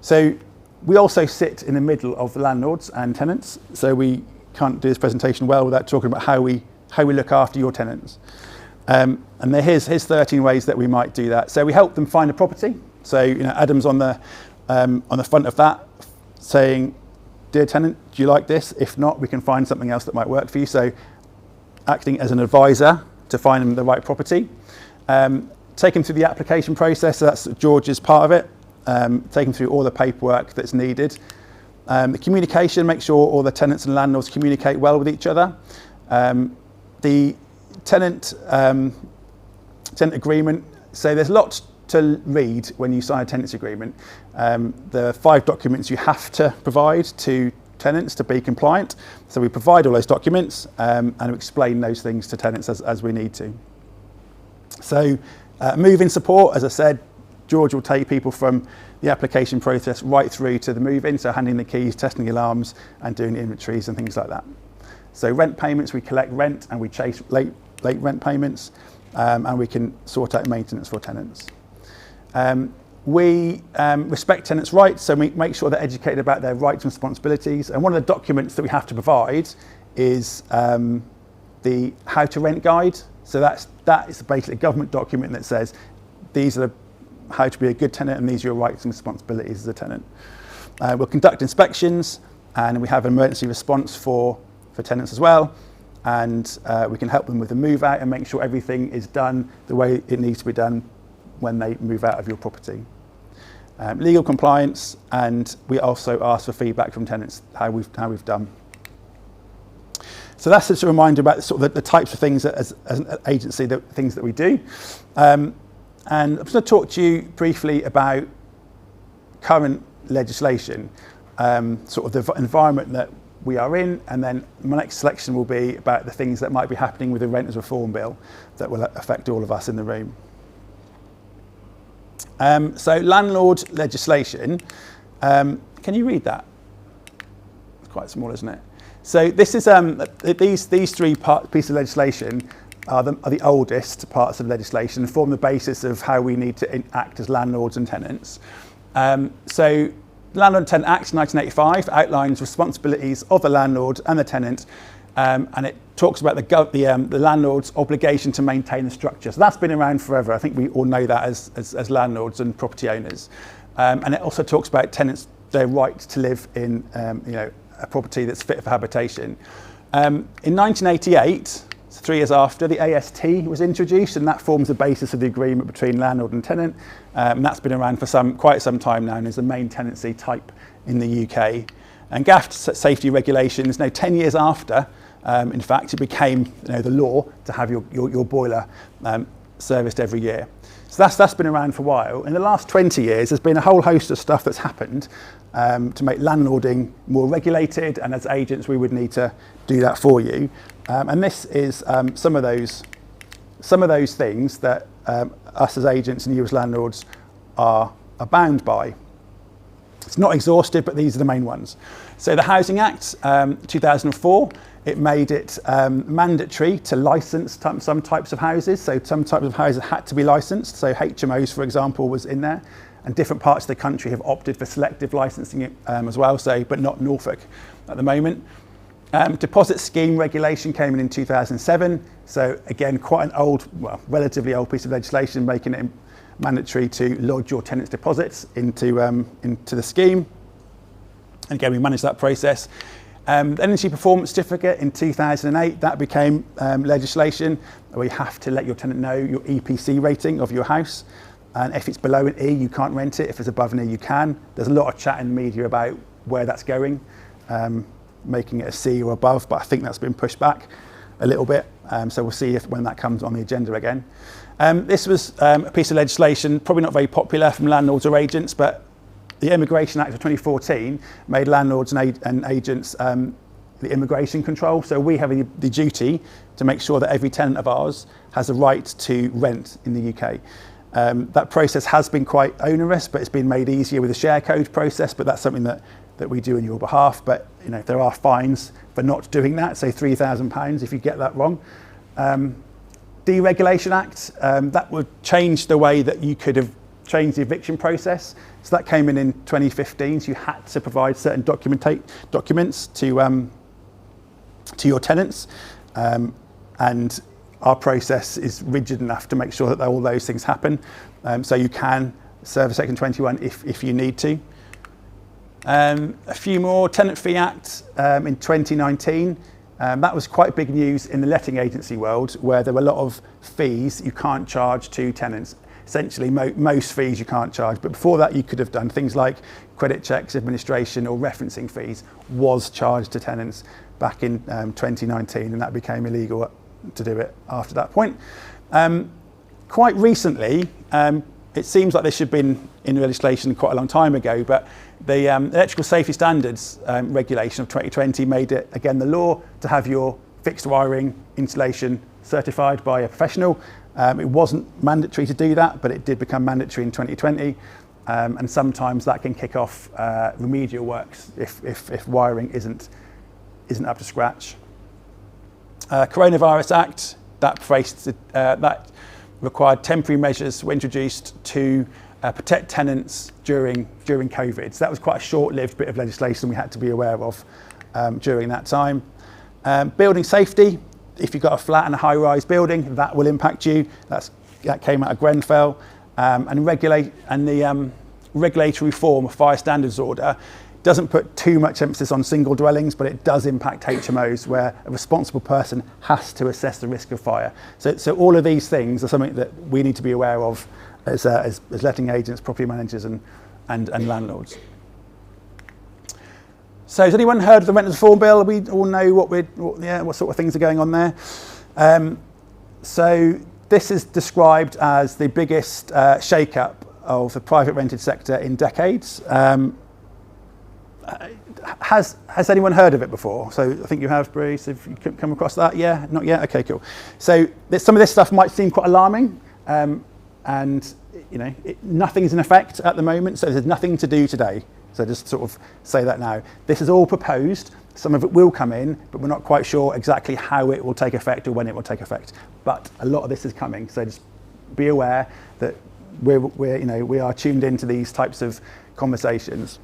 So we also sit in the middle of the landlords and tenants. So we can't do this presentation well without talking about how we look after your tenants. And here's 13 ways that we might do that. So we help them find a property. So Adam's on the front of that, saying, "Dear tenant, do you like this? If not, we can find something else that might work for you." So acting as an advisor to find them the right property. Take them through the application process. So that's George's part of it. Take them through all the paperwork that's needed. The communication, make sure all the tenants and landlords communicate well with each other. The tenant agreement, so there's lots to read when you sign a tenancy agreement. There are 5 documents you have to provide to tenants to be compliant. So we provide all those documents and explain those things to tenants as we need to. So move-in support, as I said, George will take people from the application process right through to the move-in, so handing the keys, testing the alarms and doing inventories and things like that. So rent payments, we collect rent and we chase late rent payments, and we can sort out maintenance for tenants. We respect tenants' rights, so we make sure they're educated about their rights and responsibilities. And one of the documents that we have to provide is the How to Rent Guide. So that is basically a government document that says these are how to be a good tenant and these are your rights and responsibilities as a tenant. We'll conduct inspections and we have an emergency response for tenants as well. And we can help them with the move out and make sure everything is done the way it needs to be done when they move out of your property. Legal compliance, and we also ask for feedback from tenants, how we've done. So that's just a reminder about sort of the types of things that, as an agency, things that we do. And I'm just going to talk to you briefly about current legislation, sort of the environment that we are in, and then my next selection will be about the things that might be happening with the Renters Reform Bill that will affect all of us in the room. So landlord legislation, can you read that? It's quite small, isn't it? So this is these 3 pieces of legislation are the oldest parts of legislation and form the basis of how we need to act as landlords and tenants. So Landlord and Tenant Act 1985 outlines responsibilities of the landlord and the tenant, and it talks about the landlord's obligation to maintain the structure. So that's been around forever. I think we all know that as landlords and property owners. And it also talks about tenants, their right to live in a property that's fit for habitation. In 1988, so 3 years after, the AST was introduced, and that forms the basis of the agreement between landlord and tenant. And that's been around for quite some time now and is the main tenancy type in the UK. And GAF safety regulations, 10 years after, in fact, it became the law to have your boiler serviced every year. So that's been around for a while. In the last 20 years, there's been a whole host of stuff that's happened to make landlording more regulated, and as agents, we would need to do that for you. And this is some of those things that us as agents and you as landlords are bound by. It's not exhaustive, but these are the main ones. So the Housing Act 2004, it made it mandatory to license some types of houses. So some types of houses had to be licensed. So HMOs, for example, was in there. And different parts of the country have opted for selective licensing as well, but not Norfolk at the moment. Deposit scheme regulation came in 2007. So again, quite an relatively old piece of legislation, making it mandatory to lodge your tenants' deposits into the scheme. And again, we managed that process. The Energy Performance Certificate in 2008, that became legislation where you have to let your tenant know your EPC rating of your house. And if it's below an E, you can't rent it. If it's above an E, you can. There's a lot of chat in the media about where that's going, making it a C or above, but I think that's been pushed back a little bit. So we'll see when that comes on the agenda again. This was a piece of legislation, probably not very popular from landlords or agents, but the Immigration Act of 2014 made landlords and agents the immigration control. So we have the duty to make sure that every tenant of ours has a right to rent in the UK. That process has been quite onerous, but it's been made easier with the share code process, but that's something that we do on your behalf. But there are fines for not doing that, say £3,000 if you get that wrong. Deregulation Act, that would change the way that you could have changed the eviction process. So that came in 2015. So you had to provide certain documents to your tenants, and our process is rigid enough to make sure that all those things happen. So you can serve a Section 21 if you need to. A few more. Tenant Fee Act in 2019. That was quite big news in the letting agency world, where there were a lot of fees you can't charge to tenants. Essentially, most fees you can't charge, but before that you could have done things like credit checks, administration or referencing fees was charged to tenants back in 2019, and that became illegal to do it after that point. Quite recently, it seems like this should have been in legislation quite a long time ago, but the Electrical Safety Standards regulation of 2020 made it, again, the law to have your fixed wiring installation certified by a professional. It wasn't mandatory to do that, but it did become mandatory in 2020. And sometimes that can kick off remedial works if wiring isn't up to scratch. Coronavirus Act, that required temporary measures were introduced to protect tenants during COVID. So that was quite a short-lived bit of legislation we had to be aware of during that time. Building safety, if you've got a flat and a high-rise building, that will impact you. That came out of Grenfell. And the regulatory reform of Fire Standards Order doesn't put too much emphasis on single dwellings, but it does impact HMOs, where a responsible person has to assess the risk of fire. So all of these things are something that we need to be aware of as letting agents, property managers and landlords. So has anyone heard of the Renters Reform Bill? We all know what sort of things are going on there. So this is described as the biggest shake-up of the private rented sector in decades. Has anyone heard of it before? So I think you have, Bruce. Have you come across that? Yeah, not yet. Okay, cool. So some of this stuff might seem quite alarming, and nothing is in effect at the moment. So there's nothing to do today. So just sort of say that now. This is all proposed. Some of it will come in, but we're not quite sure exactly how it will take effect or when it will take effect. But a lot of this is coming. So just be aware that we are tuned into these types of conversations.